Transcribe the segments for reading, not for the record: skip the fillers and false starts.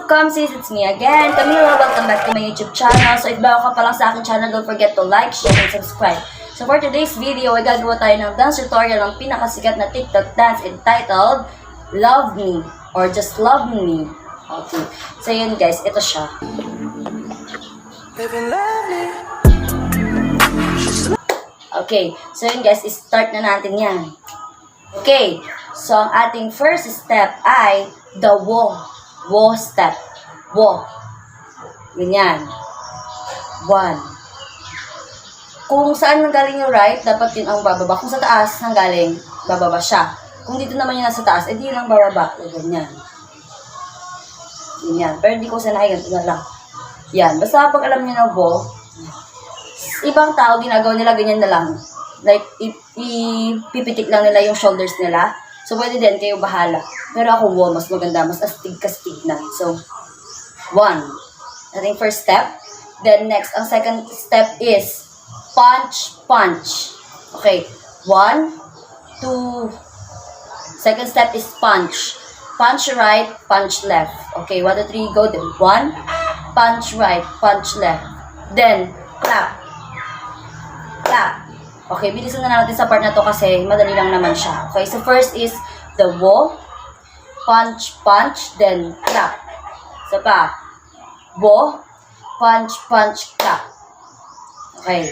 up, Comsies? It's me again, Camila. Welcome back to my YouTube channel. So, if bago ka pa lang sa aking channel, don't forget to like, share, and subscribe. So, for today's video, ay gagawa tayo ng dance tutorial ng pinakasikat na TikTok dance entitled Love Me or Just Love Me. Okay. So, yun guys, ito siya. Okay. So, yun guys, start na natin yan. Okay. So, ang ating first step ay the wo. Wo step. Wo. Ganyan. 1. Kung saan nanggaling yung right, dapat yun ang bababa. Kung sa taas nanggaling, bababa siya. Kung dito naman yung nasa taas, edi yun ang bababa. Ganyan. Ganyan. Pero di ko sanahay, ganito na lang. Yan. Basta pag alam nyo na wo, ibang tao, ginagawa nila ganyan na lang. Like, ipipitik lang nila yung shoulders nila. So, pwede din, kayo bahala. Pero ako, wo, mas maganda, mas astig na. So, 1. Ating first step. Then, next, ang second step is punch, punch. Okay. 1, 2. Second step is punch. Punch right, punch left. Okay, 1, 2, 3, go. Then, 1. Punch right, punch left. Then, clap. Clap. Okay, bilisan na natin sa part na to kasi madali lang naman siya. Okay, so first is the wo, punch, punch, then clap. Isa pa. Wo, punch, punch, clap. Okay,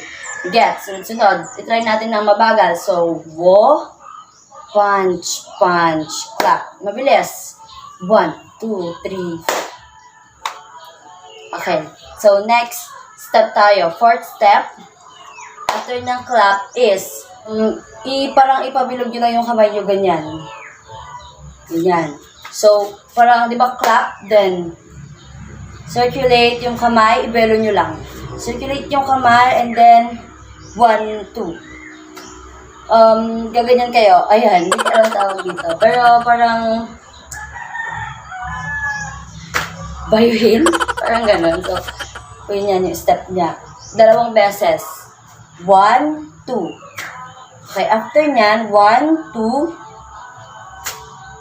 get. Sunod-sunod. I-try natin ng mabagal. So, wo, punch, punch, clap. Mabilis. 1, 2, 3. Okay, so next step tayo. Fourth step. After ng clap is, parang ipabilog nyo na yung kamay nyo ganyan. Ganyan. So, parang, di ba, clap, then, circulate yung kamay, ibelo nyo lang. Circulate yung kamay, and then, 1, 2. Gaganyan kayo. Ayan, hindi ko alam tawag dito. Pero, parang, bayuhin. Parang ganun. So, yun yan yung step niya. 2 beses. 1, 2. Okay, after nyan, 1, 2,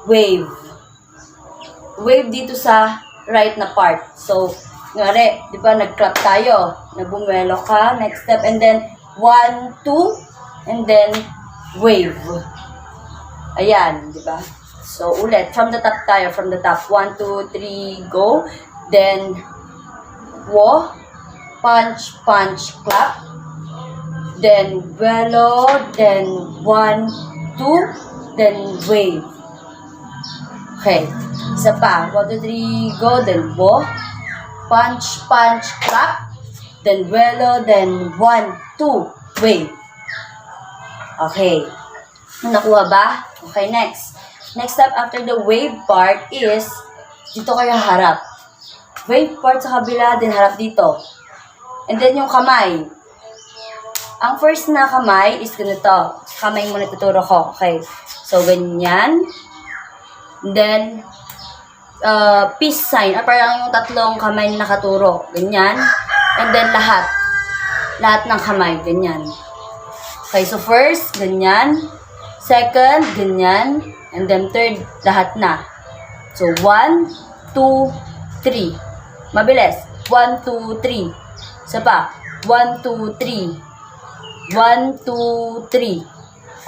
wave. Wave dito sa right na part. So, ngari, di ba, nag-clap tayo. Nabumelo ka, next step, and then, 1, 2, and then, wave. Ayan, di ba? So, ulit, from the top tayo, from the top. 1, 2, 3, go. Then, wo, punch, punch, clap. Then, velo, then 1, 2, then wave. Okay. Isa pa. 1, 2, 3, go. Then, wo. Punch, punch, clap. Then, velo, then 1, 2, wave. Okay. Nakuha ba? Okay, next. Next step after the wave part is, dito kayo harap. Wave part sa kabila, then harap dito. And then, yung kamay. Ang first na kamay is ganito. Kamay muna tuturo ko. Okay. So, ganyan. Then, peace sign. Or parang yung tatlong kamay na nakaturo. Ganyan. And then, lahat. Lahat ng kamay. Ganyan. Okay. So, first, ganyan. Second, ganyan. And then, third, lahat na. So, 1, 2, 3. Mabilis. 1, 2, 3. Isa pa. 1, 2, 3. 1, 2, 3.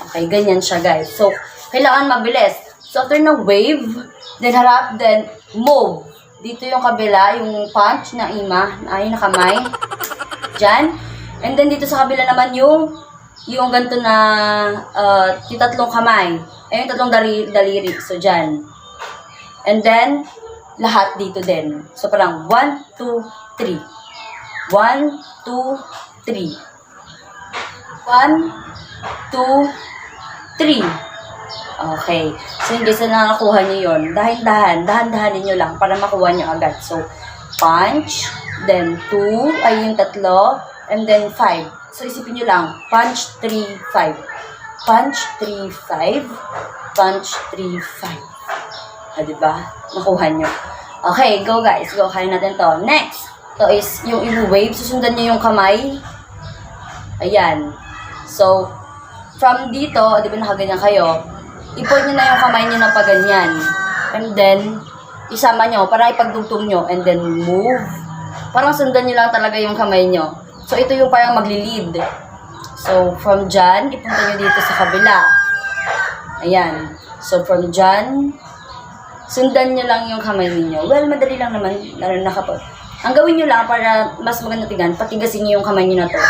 Okay, ganyan siya guys. So, kailangan mabilis. So, after ng wave, then harap, then move. Dito yung kabila, yung punch na ima, ay na kamay. Diyan. And then dito sa kabila naman yung ganito na, yung tatlong kamay. Ay, yung tatlong daliri. So, diyan. And then, lahat dito din. So, parang 1, 2, 3. 1, 2, 3. 1, 2, 3. Okay. So, hindi sa nakuha nyo yun. Dahan-dahanin nyo lang para makuha nyo agad. So, punch, then 2, ay yung tatlo, and then 5. So, isipin nyo lang. Punch, 3, 5. Punch, 3, 5. Punch, 3, 5. Diba? Nakuha nyo. Okay, go guys. Go, kaya natin to. Next. To is yung i-wave. Susundan nyo yung kamay. Ayan. So, from dito, di ba nakaganyan kayo, ipon nyo na yung kamay nyo na paganyan. And then, isama nyo, para ipagdugtong nyo, and then move. Parang sundan nyo lang talaga yung kamay nyo. So, ito yung parang magli-lead. So, from dyan, ipunta nyo dito sa kabila. Ayan. So, from dyan, sundan nyo lang yung kamay ninyo. Well, madali lang naman. Ang gawin nyo lang para mas maganda tingnan, patigasin nyo yung kamay nyo na to.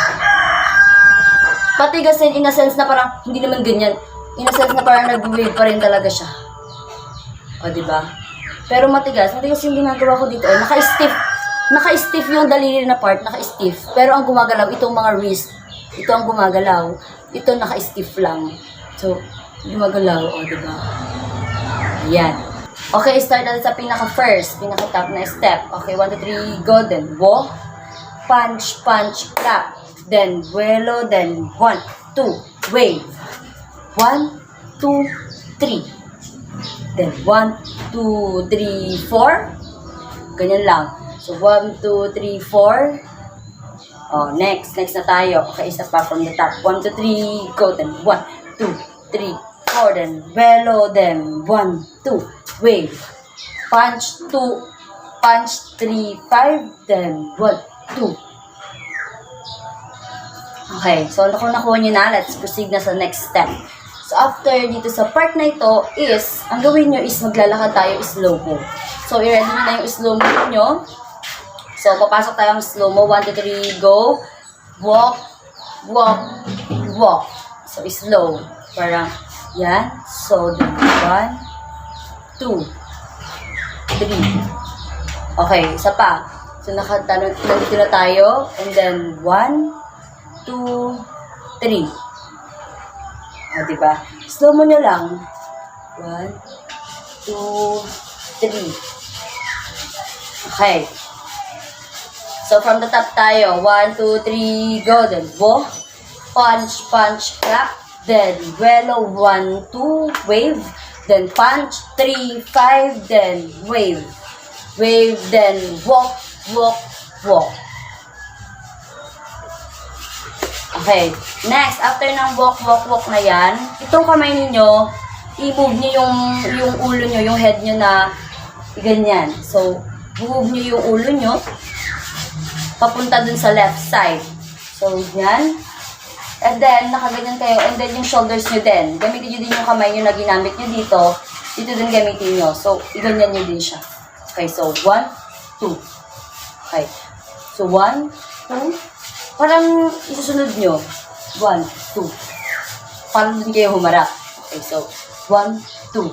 Patigasin in a sense na parang, hindi naman ganyan. In a sense na parang nag-wave pa rin talaga siya. O, diba? Pero matigas yung ginagawa ko dito. Naka-stiff yung daliri na part, naka-stiff. Pero ang gumagalaw, itong mga wrist, ito ang gumagalaw. Ito naka-stiff lang. So, gumagalaw, o, diba? Ayan. Okay, start natin sa pinaka-top na step. Okay, 1, 2, 3, go. Then, walk, punch, punch, clap. Then, vuelo. Then, 1, 2, wave. 1, 2, 3. Then, 1, 2, 3, 4. Ganyan lang. So, 1, 2, 3, 4. Oh, next na tayo. Okay, isa pa from the top. 1, 2, 3, go. Then, 1, 2, 3, 4. Then, vuelo. Then, 1, 2, wave. Punch, 2, punch, 3, 5. Then, 1, 2. Okay, so kung nakuha nyo na, let's proceed na sa next step. So, after dito sa part na ito is, ang gawin nyo is maglalakad tayo slow-mo. So, i-ready nyo na yung slow-mo nyo. So, papasok tayo ng slow-mo. 1, 2, 3, go. Walk, walk, walk. So, slow. Parang, yan. So, 1, 2, 3. Okay, isa pa. So, nandito na tayo. And then, 1, 2, 3. O, diba? Slow mo nyo lang. 1, 2, 3. Okay. So, from the top tayo. 1, 2, 3, go. Then, walk. Punch, punch, clap. Then, vuelo. 1, 2, wave. Then, punch. 3, 5. Then, wave. Wave. Then, walk, walk, walk. Okay. Next, after ng walk, walk, walk na yan, itong kamay ninyo, i-move nyo yung ulo nyo, yung head nyo na ganyan. So, move nyo yung ulo nyo, papunta dun sa left side. So, yan. And then, nakaganyan kayo. And then, yung shoulders nyo din. Gamitin nyo din yung kamay nyo na ginamit nyo dito. Dito din gamitin nyo. So, iganyan nyo din siya. Okay, so, 1, 2. Okay. So, 1, 2. Parang isusunod nyo. 1, 2. Parang din kayo humarap. Okay, so, 1, 2.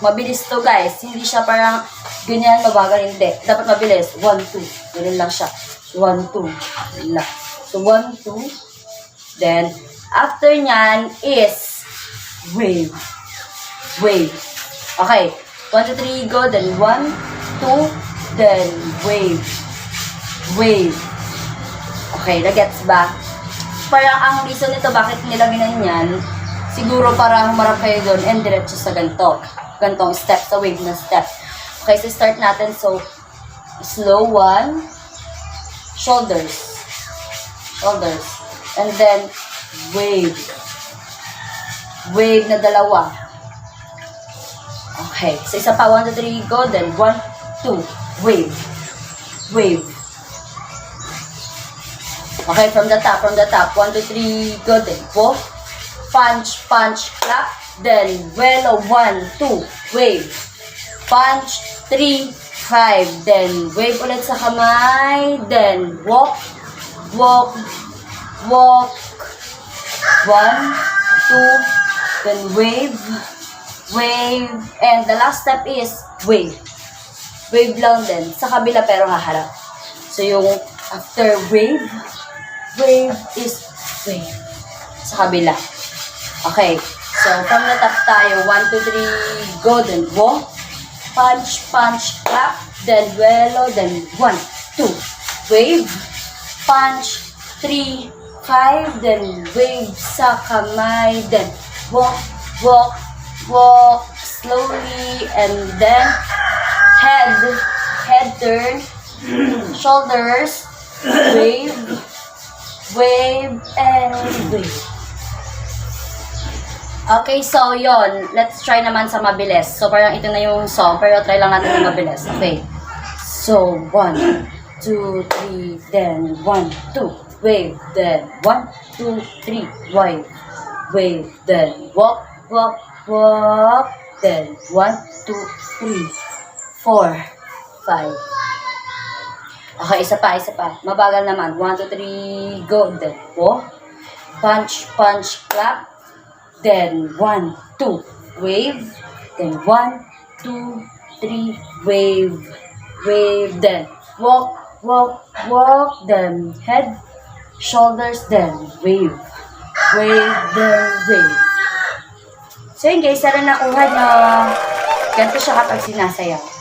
Mabilis to, guys. Hindi siya parang ganyan, mabagal, hindi. Dapat mabilis. 1, 2. Ganyan lang siya. 1, 2. Ganyan lang. So, 1, 2. Then, after nyan is wave. Wave. Okay. 1, 2, 3, go. Then, 1, 2. Then, wave. Wave. Okay, nagets ba? Parang ang reason nito bakit nila ginanyan, siguro para humarap kayo doon and diretso sa gantong step, sa wave na step. Okay, so start natin. So, slow 1, shoulders. Shoulders. And then, wave. Wave na dalawa. Okay, so isa pa, 1, 2, 3, go. Then, 1, 2, wave. Wave. Okay, from the top, 1, 2, 3, go. Then, walk, punch, punch, clap. Then, vuelo, 1, 2, wave. Punch, 3, 5. Then, wave ulit sa kamay. Then, walk, walk, walk. 1, 2, then wave, wave. And the last step is wave. Wave lang din. Sa kabila pero haharap. So, yung after wave, wave is wave. Sa kabila. Okay. So, from the top tayo. 1, 2, 3, go. Then, walk. Punch, punch, clap. Then, vuelo. Then, 1, 2. Wave. Punch. 3, 5. Then, wave sa kamay. Then, walk, walk, walk. Slowly. And then, head turn. Shoulders. Wave. Wave and wave. Okay, so yon. Let's try naman sa mabilis. So, parang ito na yung song, pero try lang natin yung mabilis. Okay. So, 1, 2, 3, then 1, 2, wave, then 1, 2, 3, wave, wave, then walk, walk, walk, then 1, 2, 3, 4, 5. Okay, isa pa. Mabagal naman. 1, 2, 3, go. Then walk, punch, punch, clap. Then 1, 2, wave. Then 1, 2, 3, wave, wave. Then walk, walk, walk. Then head, shoulders. Then wave, wave, then wave. So yun guys, sana nakuha nyo. Ganito siya kapag sinasayaw.